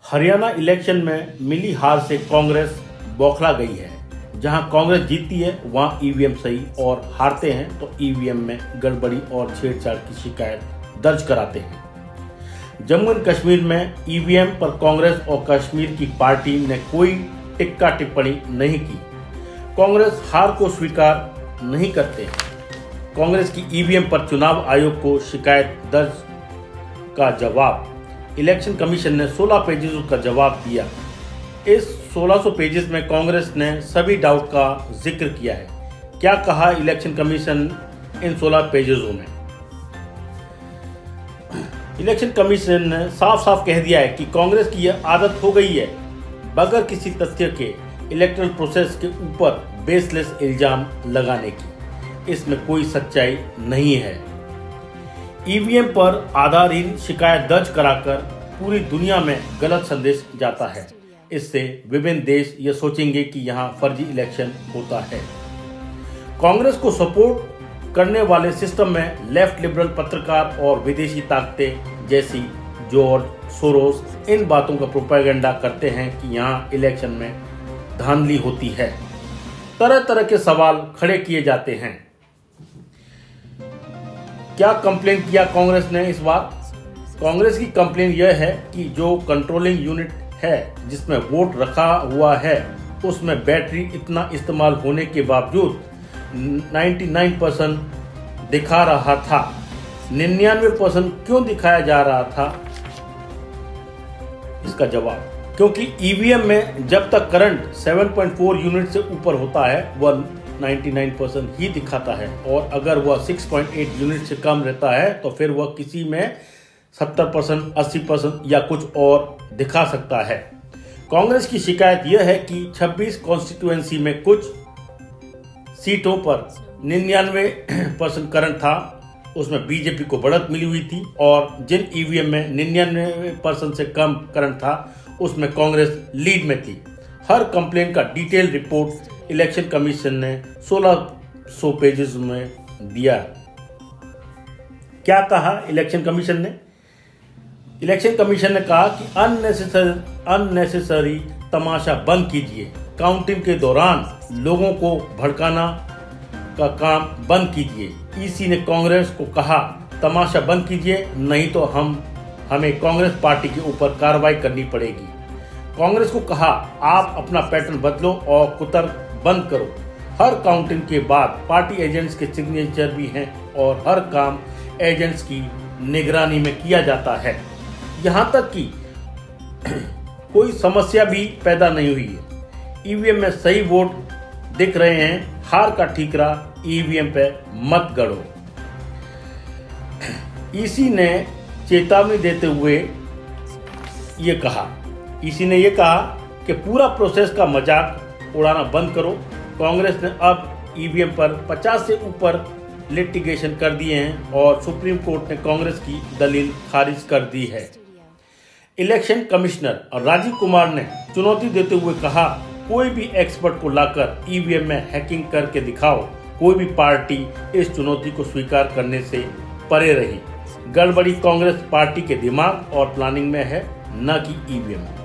Haryana election में मिली हार से कांग्रेस बौखला गई है। जहां कांग्रेस जीतती है वहां ईवीएम सही और हारते हैं तो ईवीएम में गड़बड़ी और छेड़छाड़ की शिकायत दर्ज कराते हैं। जम्मू एंड कश्मीर में ईवीएम पर कांग्रेस और कश्मीर की पार्टी ने कोई टिक्का टिप्पणी नहीं की। कांग्रेस हार को स्वीकार नहीं करते। कांग्रेस की ईवीएम पर चुनाव आयोग को शिकायत दर्ज का जवाब। इलेक्शन कमीशन ने 16 पेजेस का जवाब दिया। इस 1600 पेजेस में कांग्रेस ने सभी डाउट का जिक्र किया है। क्या कहा इलेक्शन कमीशन इन 16 पेजेसों में? इलेक्शन कमीशन ने साफ साफ कह दिया है कि कांग्रेस की यह आदत हो गई है बगैर किसी तथ्य के इलेक्टोरल प्रोसेस के ऊपर बेसलेस इल्जाम लगाने की। इसमें कोई सच्चाई नहीं है। ईवीएम पर आधारहीन शिकायत दर्ज कराकर पूरी दुनिया में गलत संदेश जाता है। इससे विभिन्न देश ये सोचेंगे कि यहाँ फर्जी इलेक्शन होता है। कांग्रेस को सपोर्ट करने वाले सिस्टम में लेफ्ट लिबरल पत्रकार और विदेशी ताकतें जैसी जॉर्ज सोरोस इन बातों का प्रोपेगेंडा करते हैं कि यहाँ इलेक्शन में धांधली होती है। तरह तरह के सवाल खड़े किए जाते हैं। क्या कंप्लेन किया कांग्रेस ने इस बार? कांग्रेस की कंप्लेन यह है कि जो कंट्रोलिंग यूनिट है जिसमें वोट रखा हुआ है उसमें बैटरी इतना इस्तेमाल होने के बावजूद 99% दिखा रहा था। 99% क्यों दिखाया जा रहा था? इसका जवाब, क्योंकि ईवीएम में जब तक करंट 7.4 यूनिट से ऊपर होता है वह 99% ही दिखाता है और अगर वह 6.8 यूनिट से कम रहता है तो फिर वह किसी में 70%, 80% या कुछ और दिखा सकता है। कांग्रेस की शिकायत यह है कि 26 कॉन्स्टिट्यूएंसी में कुछ सीटों पर 99% करंट था, उसमें बीजेपी को बढ़त मिली हुई थी और जिन ईवीएम में 99% से कम करंट था उसमें कांग्रेस लीड में थी। हर कंप्लेन का डिटेल रिपोर्ट इलेक्शन कमीशन ने 1600 पेजेस में दिया। क्या कहा इलेक्शन कमीशन ने? इलेक्शन कमीशन ने कहा कि अननेसेसरी तमाशा बंद कीजिए। काउंटिंग के दौरान लोगों को भड़काना का काम बंद कीजिए। ईसी ने कांग्रेस को कहा तमाशा बंद कीजिए नहीं तो हमें कांग्रेस पार्टी के ऊपर कार्रवाई करनी पड़ेगी। कांग्रेस को कहा आप अपना पैटर्न बदलो और कुतर्क बंद करो। हर काउंटिंग के बाद पार्टी एजेंट्स के सिग्नेचर भी हैं और हर काम एजेंट्स की निगरानी में किया जाता है। यहाँ तक कि कोई समस्या भी पैदा नहीं हुई है। ईवीएम में सही वोट दिख रहे हैं। हार का ठीकरा ईवीएम पे मत गढ़ो। ईसी ने चेतावनी देते हुए ये कहा कि पूरा प्रोसेस का मजाक उड़ाना बंद करो। कांग्रेस ने अब ईवीएम पर 50 से ऊपर लिटिगेशन कर दिए हैं और सुप्रीम कोर्ट ने कांग्रेस की दलील खारिज कर दी है। इलेक्शन कमिश्नर राजीव कुमार ने चुनौती देते हुए कहा कोई भी एक्सपर्ट को लाकर ईवीएम में हैकिंग करके दिखाओ। कोई भी पार्टी इस चुनौती को स्वीकार करने से परे रही। गड़बड़ी कांग्रेस पार्टी के दिमाग और प्लानिंग में है, न कि ईवीएम में।